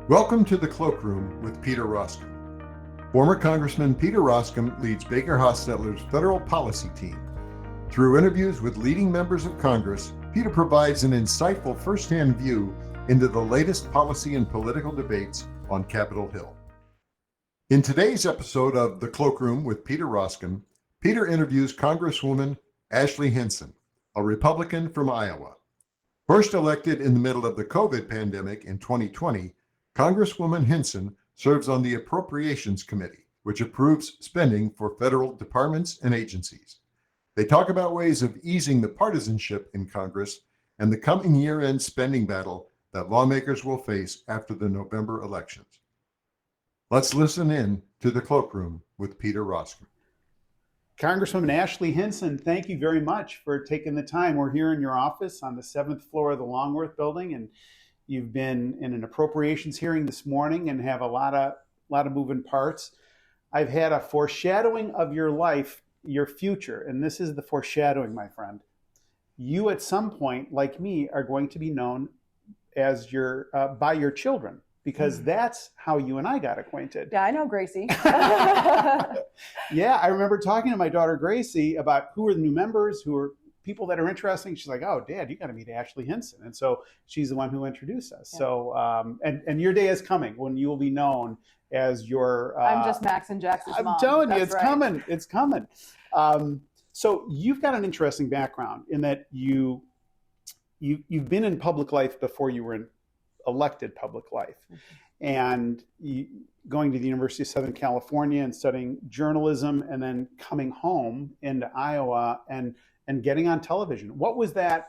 Welcome to the Cloakroom with Peter Roskam. Former Congressman Peter Roskam leads Baker-Hostetler's federal policy team. Through interviews with leading members of Congress, Peter provides an insightful first-hand view into the latest policy and political debates on Capitol Hill. In today's episode of The Cloakroom with Peter Roskam, Peter interviews Congresswoman Ashley Hinson, a Republican from Iowa. First elected in the middle of the COVID pandemic in 2020, Congresswoman Hinson serves on the Appropriations Committee, which approves spending for federal departments and agencies. They talk about ways of easing the partisanship in Congress and the coming year-end spending battle that lawmakers will face after the November elections. Let's listen in to the Cloakroom with Peter Roskam. Congresswoman Ashley Hinson, thank you very much for taking the time. We're here in your office on the 7th floor of the Longworth building, and you've been in an appropriations hearing this morning and have a lot of moving parts. I've had a foreshadowing of your life, your future, and this is the foreshadowing, my friend. You at some point, like me, are going to be known as by your children, because that's how you and I got acquainted. Yeah, I know Gracie. Yeah, I remember talking to my daughter Gracie about who are the new members, who are people that are interesting. She's like, "Oh, Dad, you got to meet Ashley Hinson," and so she's the one who introduced us. Yeah. So, and your day is coming when you will be known as your. I'm just Max and Jax's mom. I'm telling you, That's it's right. coming. It's coming. So you've got an interesting background in that you've been in public life before you were in elected public life, and going to the University of Southern California and studying journalism, and then coming home into Iowa and getting on television. What was that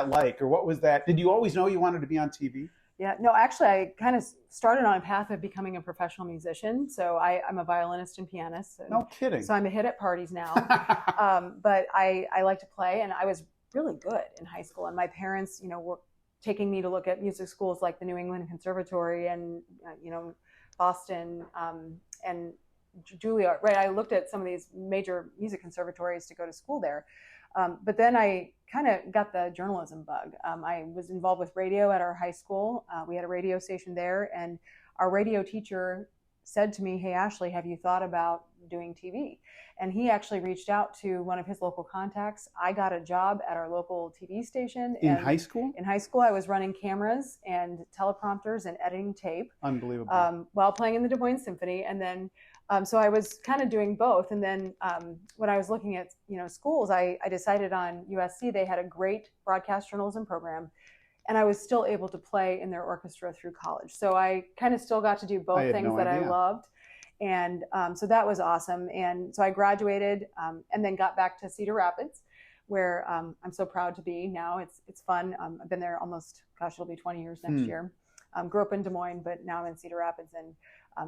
like? Or what was that? Did you always know you wanted to be on TV? Yeah, no, actually, I kind of started on a path of becoming a professional musician. So I'm a violinist and pianist. No kidding. So I'm a hit at parties now. But I like to play, and I was really good in high school. And my parents, were taking me to look at music schools like the New England Conservatory and, Boston and Juilliard, right? I looked at some of these major music conservatories to go to school there. But then I kind of got the journalism bug. I was involved with radio at our high school. We had a radio station there, and our radio teacher said to me, "Hey, Ashley, have you thought about doing TV?" And he actually reached out to one of his local contacts. I got a job at our local TV station. In high school? In high school, I was running cameras and teleprompters and editing tape. Unbelievable. While playing in the Des Moines Symphony. And then so I was kind of doing both. And then when I was looking at schools, I decided on USC. They had a great broadcast journalism program, and I was still able to play in their orchestra through college. So I kind of still got to do both things that I loved. And so that was awesome. And so I graduated and then got back to Cedar Rapids, where I'm so proud to be now. It's fun. I've been there almost, it'll be 20 years next year. Grew up in Des Moines, but now I'm in Cedar Rapids. And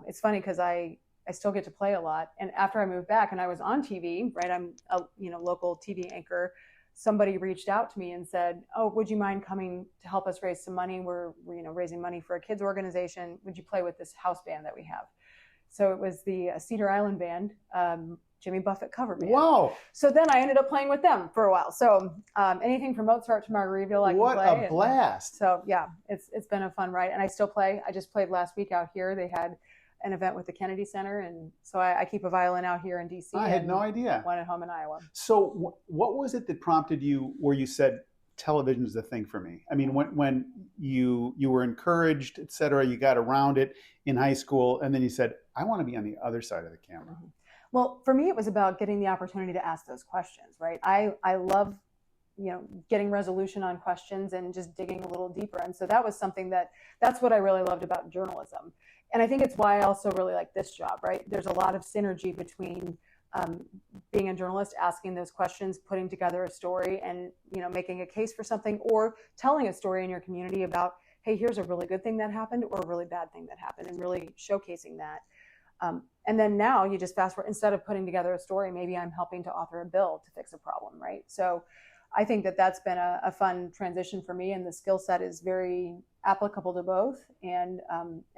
it's funny because I still get to play a lot. And after I moved back and I was on TV, right, I'm a local TV anchor, somebody reached out to me and said, "Oh, would you mind coming to help us raise some money? We're raising money for a kids organization. Would you play with this house band that we have?" So it was the Cedar Island Band, Jimmy Buffett cover band. Wow. So then I ended up playing with them for a while. So anything from Mozart to Margaritaville, I can play. What a blast. So yeah, it's been a fun ride. And I still play. I just played last week out here. They had an event with the Kennedy Center. And so I keep a violin out here in DC. I had no idea. One at home in Iowa. So what was it that prompted you where you said, television is the thing for me? I mean, when you were encouraged, et cetera, you got around it in high school, and then you said, "I want to be on the other side of the camera." Mm-hmm. Well, for me, it was about getting the opportunity to ask those questions, right? I love, getting resolution on questions and just digging a little deeper. And so that was something that's what I really loved about journalism. And I think it's why I also really like this job, right? There's a lot of synergy between being a journalist, asking those questions, putting together a story, and making a case for something, or telling a story in your community about, hey, here's a really good thing that happened or a really bad thing that happened, and really showcasing that. And then now you just fast forward, instead of putting together a story, maybe I'm helping to author a bill to fix a problem, right? So I think that's been a fun transition for me, and the skill set is very applicable to both. And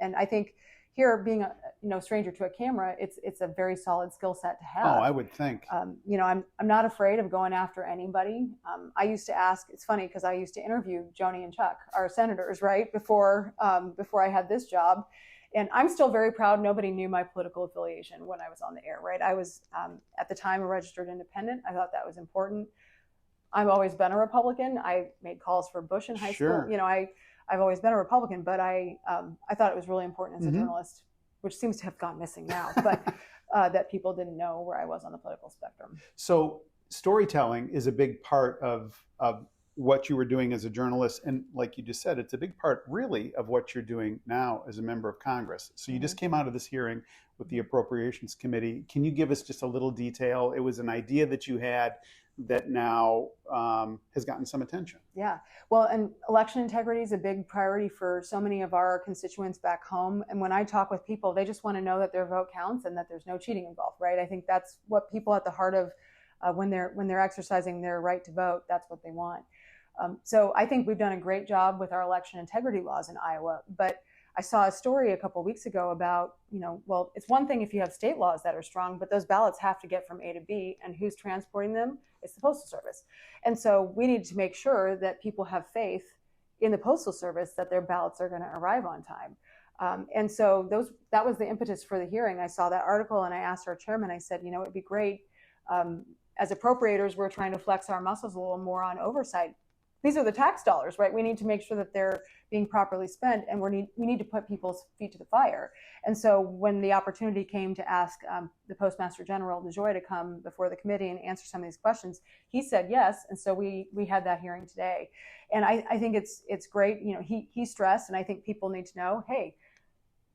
I think here, being a stranger to a camera, it's a very solid skill set to have. Oh, I would think. I'm not afraid of going after anybody. I used to ask. It's funny because I used to interview Joni and Chuck, our senators, right before I had this job, and I'm still very proud. Nobody knew my political affiliation when I was on the air, right? I was at the time a registered independent. I thought that was important. I've always been a Republican. I made calls for Bush in high Sure. school. I've always been a Republican, but I thought it was really important as a journalist, which seems to have gone missing now, but that people didn't know where I was on the political spectrum. So storytelling is a big part of what you were doing as a journalist. And like you just said, it's a big part really of what you're doing now as a member of Congress. So you just came out of this hearing with the Appropriations Committee. Can you give us just a little detail? It was an idea that you had that now has gotten some attention. Yeah, well, and election integrity is a big priority for so many of our constituents back home. And when I talk with people, they just want to know that their vote counts and that there's no cheating involved, right? I think that's what people at the heart of when they're exercising their right to vote, that's what they want. So I think we've done a great job with our election integrity laws in Iowa, but I saw a story a couple of weeks ago about, well, it's one thing if you have state laws that are strong, but those ballots have to get from A to B, and who's transporting them? It's the Postal Service. And so we need to make sure that people have faith in the Postal Service that their ballots are going to arrive on time. And so that was the impetus for the hearing. I saw that article and I asked our chairman, I said, it'd be great. As appropriators, we're trying to flex our muscles a little more on oversight. These are the tax dollars, right? We need to make sure that they're being properly spent, and we need to put people's feet to the fire. And so when the opportunity came to ask the Postmaster General, DeJoy, to come before the committee and answer some of these questions, he said yes. And so we had that hearing today. And I think it's great. He stressed, and I think people need to know, hey,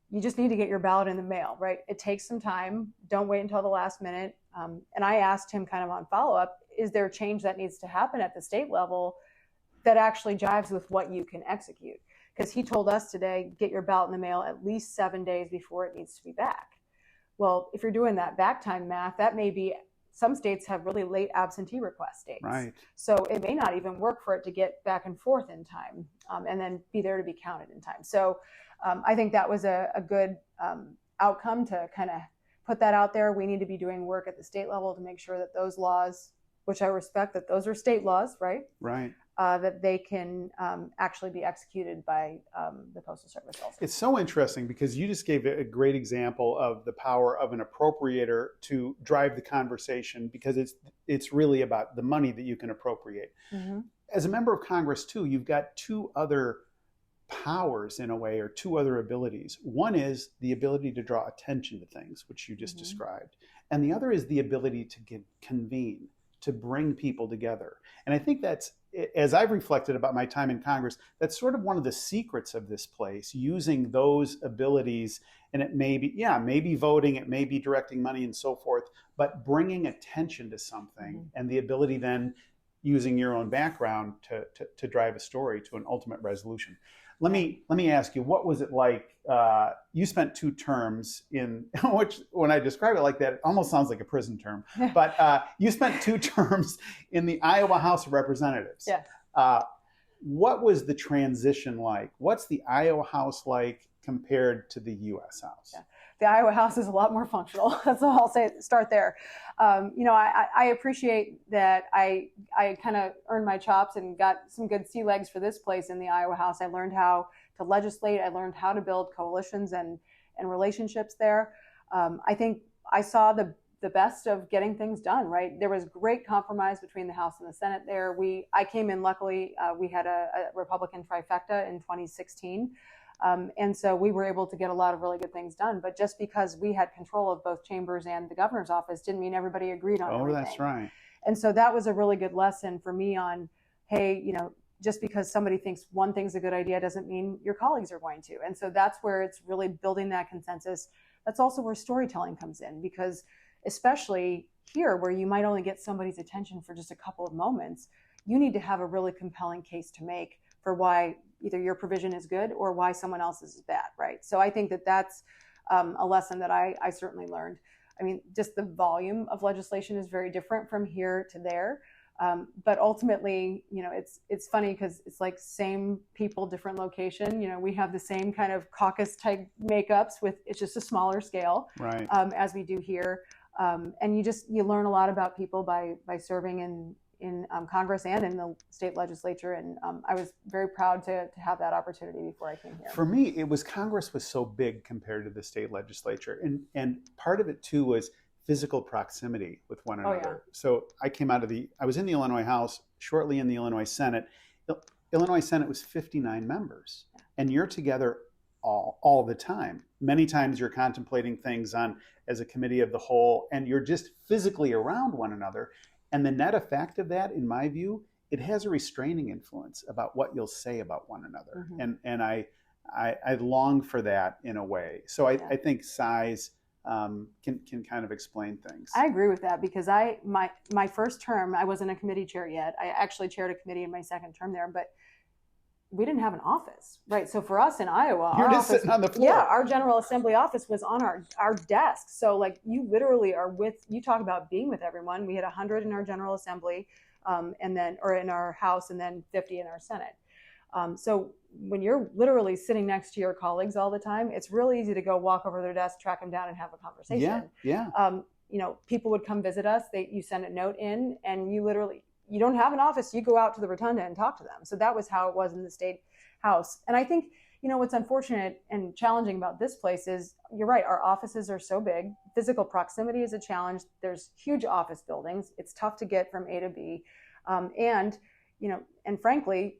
you just need to get your ballot in the mail, right? It takes some time. Don't wait until the last minute. And I asked him kind of on follow-up, is there change that needs to happen at the state level that actually jives with what you can execute? Because he told us today, get your ballot in the mail at least 7 days before it needs to be back. Well, if you're doing that back time math, that may be, some states have really late absentee request dates. Right. So it may not even work for it to get back and forth in time and then be there to be counted in time. So I think that was a good outcome to kind of put that out there. We need to be doing work at the state level to make sure that those laws, which I respect that those are state laws, right? Right. That they can actually be executed by the Postal Service also. It's so interesting because you just gave a great example of the power of an appropriator to drive the conversation, because it's really about the money that you can appropriate. Mm-hmm. As a member of Congress too, you've got two other powers in a way, or two other abilities. One is the ability to draw attention to things, which you just described. And the other is the ability to convene, to bring people together. And I think that's, as I've reflected about my time in Congress, that's sort of one of the secrets of this place, using those abilities. And it may be, maybe voting, it may be directing money and so forth, but bringing attention to something and the ability then using your own background to drive a story to an ultimate resolution. Let me ask you, what was it like? You spent 2 terms in, which when I describe it like that, it almost sounds like a prison term, but you spent 2 terms in the Iowa House of Representatives. Yeah. What was the transition like? What's the Iowa House like compared to the U.S. House? Yeah. The Iowa House is a lot more functional. That's all I'll say. Start there. I appreciate that I kind of earned my chops and got some good sea legs for this place in the Iowa House. I learned how to legislate. I learned how to build coalitions and relationships there. I think I saw the best of getting things done, right? There was great compromise between the House and the Senate there. I came in, luckily, we had a Republican trifecta in 2016. And so we were able to get a lot of really good things done. But just because we had control of both chambers and the governor's office didn't mean everybody agreed on everything. That's right. And so that was a really good lesson for me on, hey, just because somebody thinks one thing's a good idea doesn't mean your colleagues are going to. And so that's where it's really building that consensus. That's also where storytelling comes in, because especially here where you might only get somebody's attention for just a couple of moments, you need to have a really compelling case to make for why either your provision is good or why someone else's is bad, right? So I think that that's a lesson that I certainly learned. I mean, just the volume of legislation is very different from here to there. But ultimately, it's funny because it's like same people, different location. We have the same kind of caucus type makeups it's just a smaller scale, Right. As we do here. And you learn a lot about people by serving in Congress and in the state legislature. And I was very proud to have that opportunity before I came here. For me, Congress was so big compared to the state legislature. And part of it too was physical proximity with one another. Yeah. So I was in the Illinois House, shortly in the Illinois Senate. Illinois Senate was 59 members, and you're together all the time. Many times you're contemplating things as a committee of the whole, and you're just physically around one another. And the net effect of that, in my view, it has a restraining influence about what you'll say about one another. Mm-hmm. And I long for that in a way. So I think size can kind of explain things. I agree with that because my first term, I wasn't a committee chair yet. I actually chaired a committee in my second term there, but we didn't have an office, right? So for us in Iowa, you're just sitting on the floor. Yeah, our General Assembly office was on our desk. So like you literally you talk about being with everyone. We had 100 in our General Assembly, or in our House, and then 50 in our Senate. So when you're literally sitting next to your colleagues all the time, it's really easy to go walk over their desk, track them down, and have a conversation. Yeah. People would come visit us. You send a note in, and you don't have an office. You go out to the rotunda and talk to them. So that was how it was in the state house. And I think, what's unfortunate and challenging about this place is, you're right, our offices are so big. Physical proximity is a challenge. There's huge office buildings. It's tough to get from A to B. And frankly,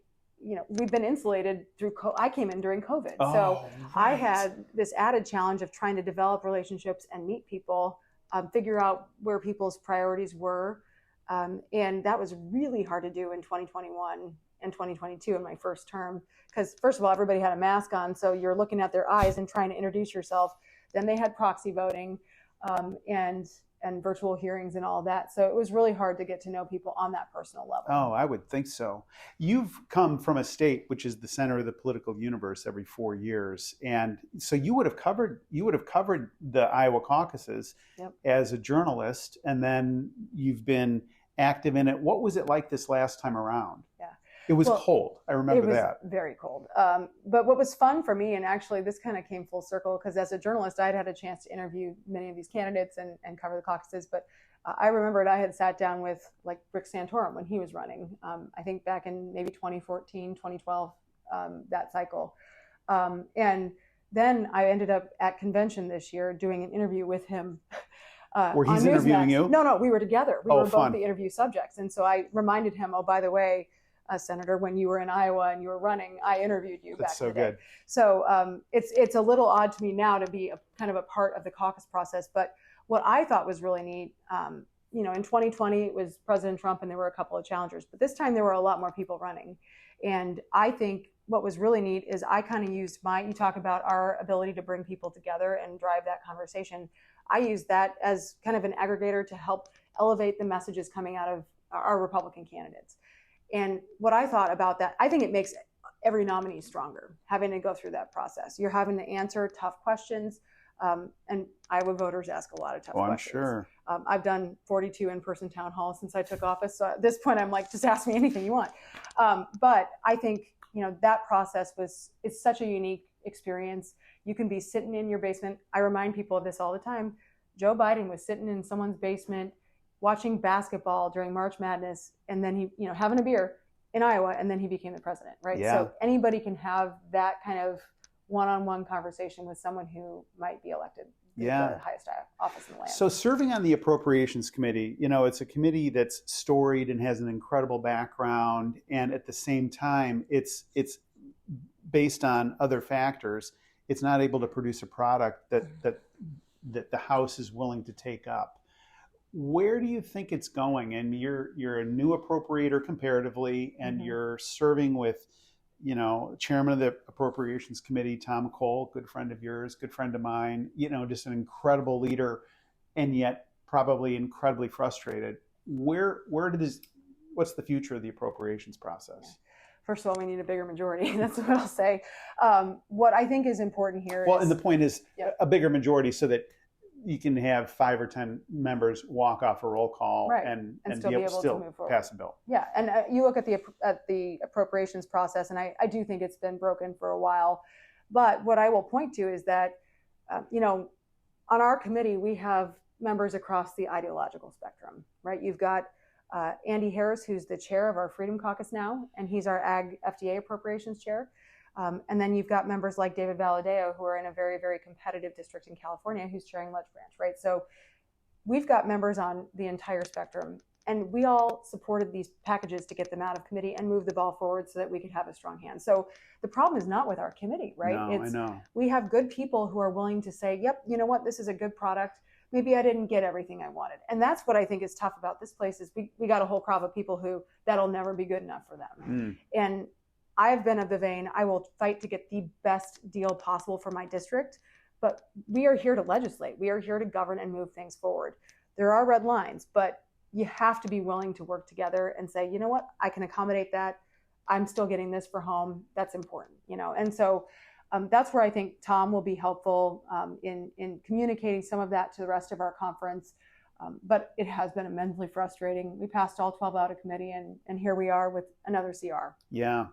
we've been insulated through, I came in during COVID. So right. I had this added challenge of trying to develop relationships and meet people, figure out where people's priorities were. And that was really hard to do in 2021 and 2022 in my first term, because first of all, everybody had a mask on. So you're looking at their eyes and trying to introduce yourself. Then they had proxy voting and virtual hearings and all that. So it was really hard to get to know people on that personal level. Oh, I would think so. You've come from a state which is the center of the political universe every 4 years. And so you would have covered the Iowa caucuses. Yep. As a journalist, and then you've been active in it. What was it like this last time around? Yeah. It was cold. I remember that. It was very cold. But what was fun for me, and actually this kind of came full circle, because as a journalist, I'd had a chance to interview many of these candidates and cover the caucuses. But I remembered I had sat down with like Rick Santorum when he was running, I think back in maybe 2014, 2012, that cycle. And then I ended up at convention this year doing an interview with him. Where he's interviewing you? No, we were together. We were both fun. the interview subjects. And so I reminded him, oh, by the way, Senator, when you were in Iowa and you were running, I interviewed you back in the day. Good. So it's a little odd to me now to be kind of a part of the caucus process. But what I thought was really neat, in 2020, it was President Trump and there were a couple of challengers. But this time there were a lot more people running. And I think what was really neat is I kind of used you talk about our ability to bring people together and drive that conversation. I used that as kind of an aggregator to help elevate the messages coming out of our Republican candidates. And what I thought about that, I think it makes every nominee stronger, having to go through that process. You're having to answer tough questions. And Iowa voters ask a lot of tough questions. I'm sure. I've done 42 in-person town halls since I took office. So at this point, I'm like, just ask me anything you want. But I think, that process it's such a unique experience. You can be sitting in your basement. I remind people of this all the time. Joe Biden was sitting in someone's basement watching basketball during March Madness, and then he, having a beer in Iowa, and then he became the president, right? Yeah. So anybody can have that kind of one-on-one conversation with someone who might be elected to the highest office in the land. So serving on the Appropriations Committee, it's a committee that's storied and has an incredible background, and at the same time, it's based on other factors. It's not able to produce a product that the House is willing to take up. Where do you think it's going? And you're a new appropriator comparatively, and mm-hmm. you're serving with, Chairman of the Appropriations Committee, Tom Cole, good friend of yours, good friend of mine, just an incredible leader, and yet probably incredibly frustrated. What's the future of the appropriations process? First of all, we need a bigger majority. That's what I'll say. What I think is important here and the point is a bigger majority so that you can have 5 or 10 members walk off a roll call Right. and still be able to move forward. pass a bill. Yeah, and you look at the appropriations process, and I do think it's been broken for a while. But what I will point to is that, on our committee, we have members across the ideological spectrum, right? You've got Andy Harris, who's the chair of our Freedom Caucus now, and he's our Ag FDA Appropriations chair. And then you've got members like David Valadeo, who are in a very, very competitive district in California, who's chairing Ledge Branch, right? So we've got members on the entire spectrum, and we all supported these packages to get them out of committee and move the ball forward so that we could have a strong hand. So the problem is not with our committee, right? No, I know. We have good people who are willing to say, yep, you know what, this is a good product. Maybe I didn't get everything I wanted. And that's what I think is tough about this place is we got a whole crowd of people who that'll never be good enough for them. And I've been of the vein, I will fight to get the best deal possible for my district, but we are here to legislate. We are here to govern and move things forward. There are red lines, but you have to be willing to work together and say, you know what, I can accommodate that. I'm still getting this for home. That's important, And so that's where I think Tom will be helpful in communicating some of that to the rest of our conference. But it has been immensely frustrating. We passed all 12 out of committee, and here we are with another CR. Yeah.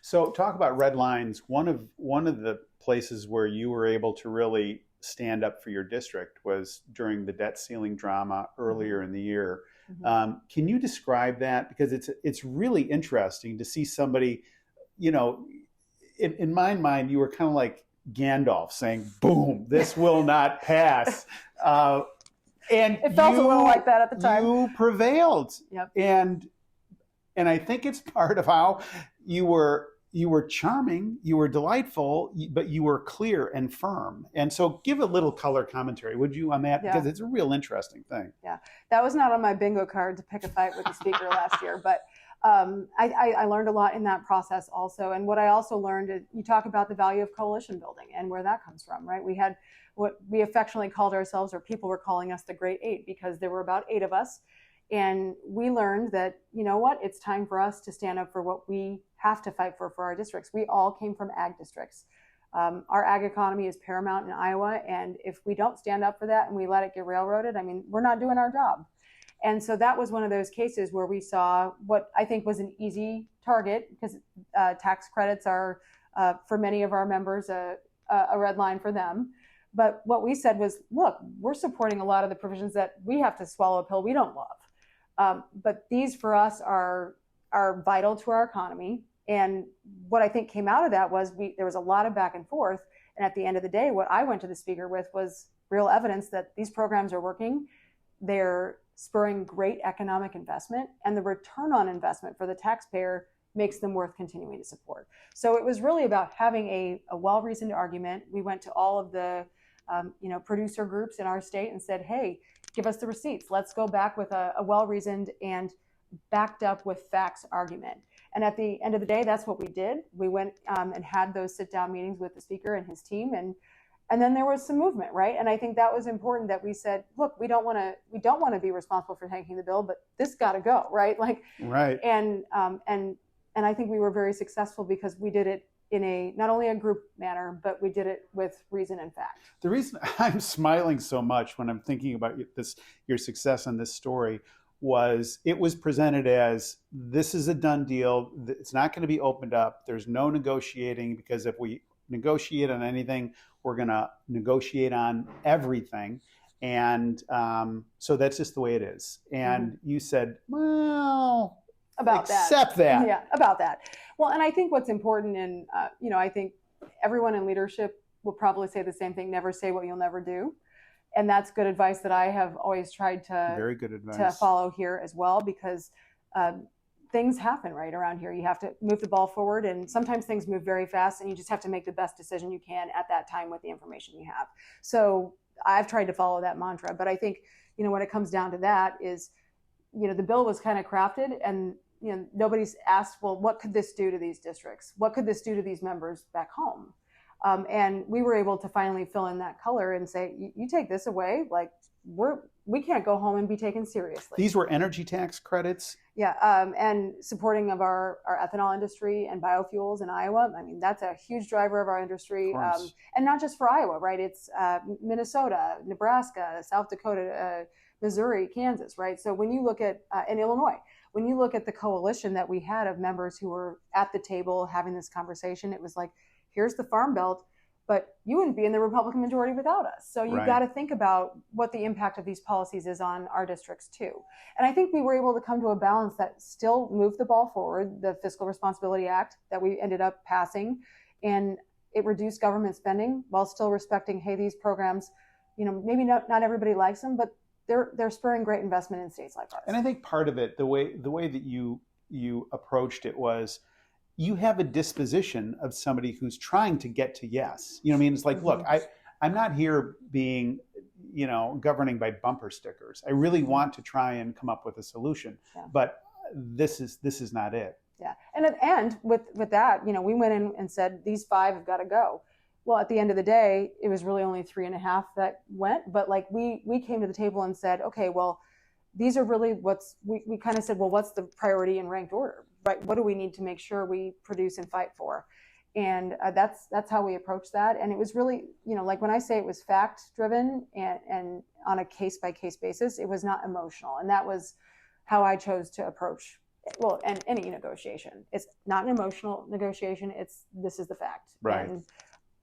So talk about red lines. One of the places where you were able to really stand up for your district was during the debt ceiling drama earlier in the year. Can you describe that? Because it's really interesting to see somebody, in my mind, you were kind of like Gandalf saying, boom, this will not pass. And it felt a little like that at the time. You prevailed. Yep. And I think it's part of how you were charming, you were delightful, but you were clear and firm. And so give a little color commentary, would you, on that? Yeah. Because it's a real interesting thing. Yeah, that was not on my bingo card to pick a fight with the speaker last year, but I learned a lot in that process also. And what I also learned is you talk about the value of coalition building and where that comes from, right? We had what we affectionately called ourselves, or people were calling us the Great Eight, because there were about 8 of us. And we learned that, you know what, it's time for us to stand up for what we have to fight for our districts. We all came from ag districts. Our ag economy is paramount in Iowa. And if we don't stand up for that and we let it get railroaded, we're not doing our job. And so that was one of those cases where we saw what I think was an easy target, because tax credits are, for many of our members, a red line for them. But what we said was, look, we're supporting a lot of the provisions that we have to swallow a pill we don't love. But these for us are vital to our economy. And what I think came out of that was there was a lot of back and forth. And at the end of the day, what I went to the speaker with was real evidence that these programs are working. They're spurring great economic investment, and the return on investment for the taxpayer makes them worth continuing to support. So it was really about having a well-reasoned argument. We went to all of the producer groups in our state and said, hey, give us the receipts. Let's go back with a well-reasoned and backed up with facts argument. And at the end of the day, that's what we did. We went and had those sit-down meetings with the speaker and his team, and then there was some movement, right? And I think that was important that we said, look, we don't want to be responsible for tanking the bill, but this got to go, right? Right. And I think we were very successful because we did it in not only a group manner, but we did it with reason and fact. The reason I'm smiling so much when I'm thinking about your success on this story was it was presented as, this is a done deal. It's not going to be opened up. There's no negotiating, because if we negotiate on anything, we're going to negotiate on everything. And so that's just the way it is. And you said, well, accept that. Yeah, about that. Well, and I think what's important, and I think everyone in leadership will probably say the same thing: never say what you'll never do. And that's good advice that I have always tried to very good advice to follow here as well, because things happen right around here. You have to move the ball forward, and sometimes things move very fast, and you just have to make the best decision you can at that time with the information you have. So I've tried to follow that mantra, but I think when it comes down to that is, the bill was kind of crafted, and nobody's asked, well, what could this do to these districts? What could this do to these members back home? And we were able to finally fill in that color and say, you take this away, like we can't go home and be taken seriously. These were energy tax credits? Yeah, and supporting of our ethanol industry and biofuels in Iowa. I mean, that's a huge driver of our industry. And not just for Iowa, right? It's Minnesota, Nebraska, South Dakota, Missouri, Kansas, right? So when you look at, in Illinois, when you look at the coalition that we had of members who were at the table having this conversation, it was like, here's the Farm Belt, but you wouldn't be in the Republican majority without us. So you've got to think about what the impact of these policies is on our districts too. And I think we were able to come to a balance that still moved the ball forward, the Fiscal Responsibility Act that we ended up passing, and it reduced government spending while still respecting, hey, these programs, maybe not everybody likes them, but they're spurring great investment in states like ours. And I think part of it, the way that you approached it was, you have a disposition of somebody who's trying to get to yes. You know what I mean? It's like, look, I'm not here being, governing by bumper stickers. I really want to try and come up with a solution, but this is not it. Yeah, and with that, we went in and said these 5 have got to go. Well, at the end of the day, it was really only 3.5 that went. But like we came to the table and said, okay, well, these are really we kind of said, well, what's the priority in ranked order, right? What do we need to make sure we produce and fight for? And that's how we approached that. And it was really, like when I say it was fact driven and on a case by case basis, it was not emotional. And that was how I chose to approach, well, and any negotiation. It's not an emotional negotiation. This is the fact. Right. And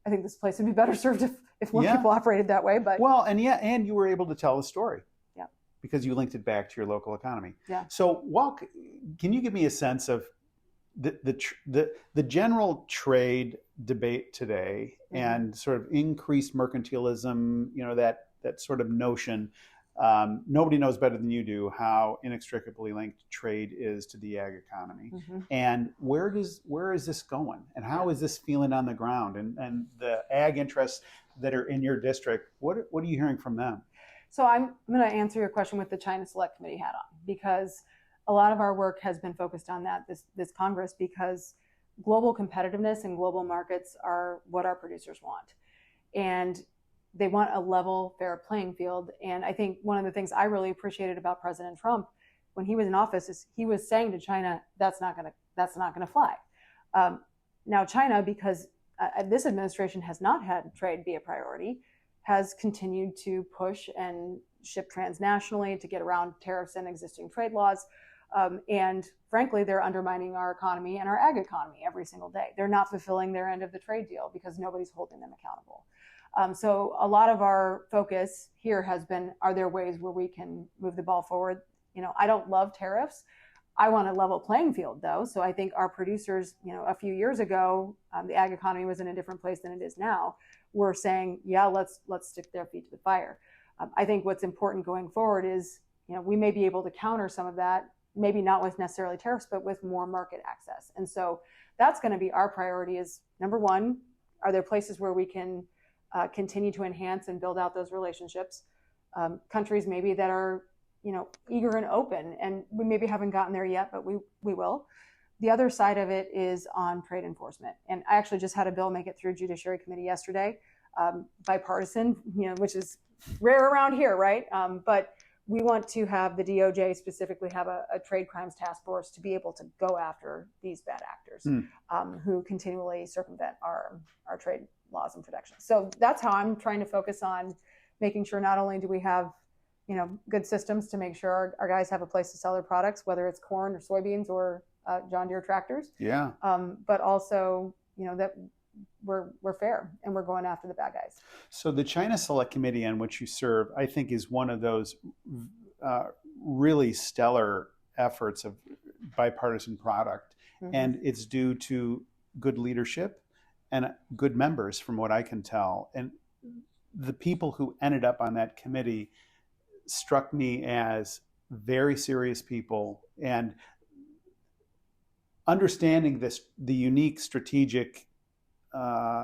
I think this place would be better served if more people operated that way. But well, and you were able to tell the story. Yeah. Because you linked it back to your local economy. Yeah. So can you give me a sense of the general trade debate today and sort of increased mercantilism, that sort of notion. Nobody knows better than you do how inextricably linked trade is to the ag economy. And where is this going? And how is this feeling on the ground? And the ag interests that are in your district, what are you hearing from them? So I'm going to answer your question with the China Select Committee hat on, because a lot of our work has been focused on that this Congress, because global competitiveness and global markets are what our producers want. And they want a level, fair playing field. And I think one of the things I really appreciated about President Trump when he was in office is he was saying to China, that's not going to fly. Now China, because this administration has not had trade be a priority, has continued to push and ship transnationally to get around tariffs and existing trade laws. And frankly, they're undermining our economy and our ag economy every single day. They're not fulfilling their end of the trade deal because nobody's holding them accountable. So a lot of our focus here has been, are there ways where we can move the ball forward? I don't love tariffs. I want a level playing field though. So I think our producers, a few years ago, the ag economy was in a different place than it is now. We're saying, yeah, let's stick their feet to the fire. I think what's important going forward is, we may be able to counter some of that, maybe not with necessarily tariffs, but with more market access. And so that's going to be our priority is, number one, are there places where we can continue to enhance and build out those relationships? Countries maybe that are, eager and open, and we maybe haven't gotten there yet, but we will. The other side of it is on trade enforcement. And I actually just had a bill make it through Judiciary Committee yesterday, bipartisan, which is rare around here, right? But we want to have the DOJ specifically have a trade crimes task force to be able to go after these bad actors who continually circumvent our trade laws and protections. So that's how I'm trying to focus on making sure not only do we have good systems to make sure our guys have a place to sell their products, whether it's corn or soybeans or John Deere tractors, but also that we're fair and we're going after the bad guys. So the China Select Committee on which you serve, I think, is one of those really stellar efforts of bipartisan product, and it's due to good leadership and good members, from what I can tell. And the people who ended up on that committee struck me as very serious people, and understanding the unique strategic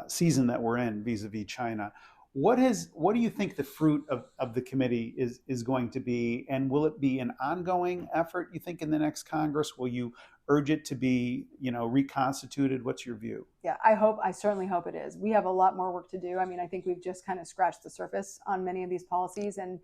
season that we're in vis-a-vis China. What do you think the fruit of the committee is going to be, and will it be an ongoing effort, you think, in the next Congress? Will you urge it to be, reconstituted? What's your view? Yeah, I certainly hope it is. We have a lot more work to do. I mean, I think we've just kind of scratched the surface on many of these policies, and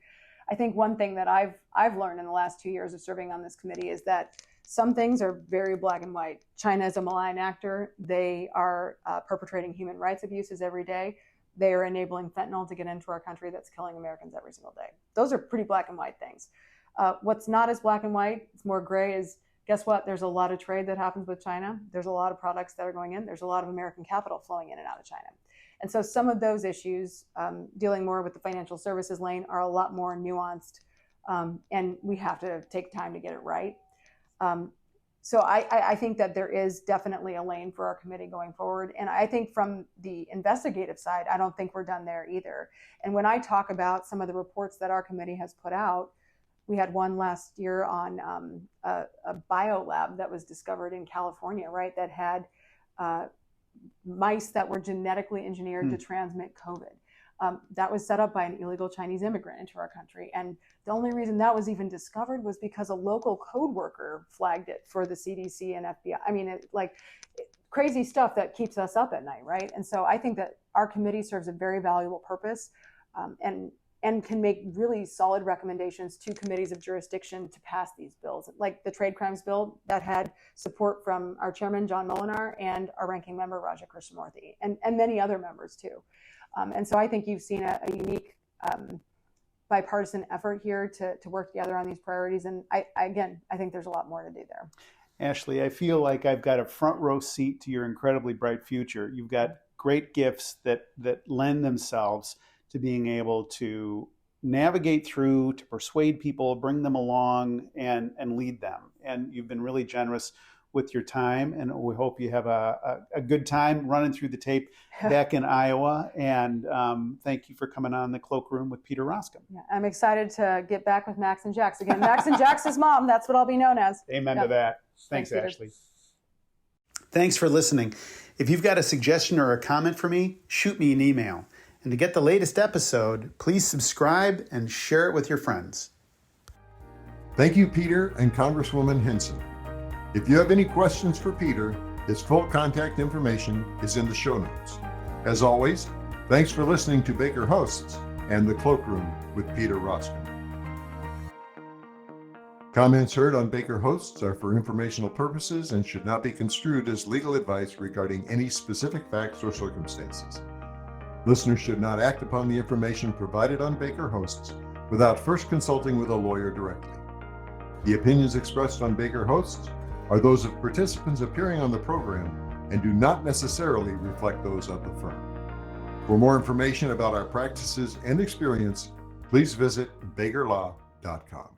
I think one thing that I've learned in the last 2 years of serving on this committee is that some things are very black and white. China is a malign actor. They are perpetrating human rights abuses every day. They are enabling fentanyl to get into our country that's killing Americans every single day. Those are pretty black and white things. What's not as black and white, it's more gray, is guess what? There's a lot of trade that happens with China. There's a lot of products that are going in. There's a lot of American capital flowing in and out of China. And so some of those issues, dealing more with the financial services lane, are a lot more nuanced, and we have to take time to get it right. So I think that there is definitely a lane for our committee going forward. And I think from the investigative side, I don't think we're done there either. And when I talk about some of the reports that our committee has put out, we had one last year on a biolab that was discovered in California, right, that had mice that were genetically engineered to transmit COVID. That was set up by an illegal Chinese immigrant into our country. And the only reason that was even discovered was because a local code worker flagged it for the CDC and FBI. I mean, crazy stuff that keeps us up at night, right? And so I think that our committee serves a very valuable purpose, and can make really solid recommendations to committees of jurisdiction to pass these bills, like the trade crimes bill that had support from our chairman, John Molinar, and our ranking member, Raja Krishnamurthy, and many other members too. And so I think you've seen a unique bipartisan effort here to work together on these priorities. And I think there's a lot more to do there. Ashley, I feel like I've got a front row seat to your incredibly bright future. You've got great gifts that lend themselves to being able to navigate through, to persuade people, bring them along, and lead them. And you've been really generous with your time, and we hope you have a good time running through the tape back in Iowa. And thank you for coming on the Cloakroom with Peter Roskam. Yeah, I'm excited to get back with Max and Jax again. Max and Jax's mom, that's what I'll be known as. Amen to that. Thanks, Peter. Ashley. Thanks for listening. If you've got a suggestion or a comment for me, shoot me an email. And to get the latest episode, please subscribe and share it with your friends. Thank you, Peter and Congresswoman Hinson. If you have any questions for Peter, his full contact information is in the show notes. As always, thanks for listening to Baker Hosts and the Cloakroom with Peter Roskam. Comments heard on Baker Hosts are for informational purposes and should not be construed as legal advice regarding any specific facts or circumstances. Listeners should not act upon the information provided on Baker Hosts without first consulting with a lawyer directly. The opinions expressed on Baker Hosts are those of participants appearing on the program and do not necessarily reflect those of the firm. For more information about our practices and experience, please visit bakerlaw.com.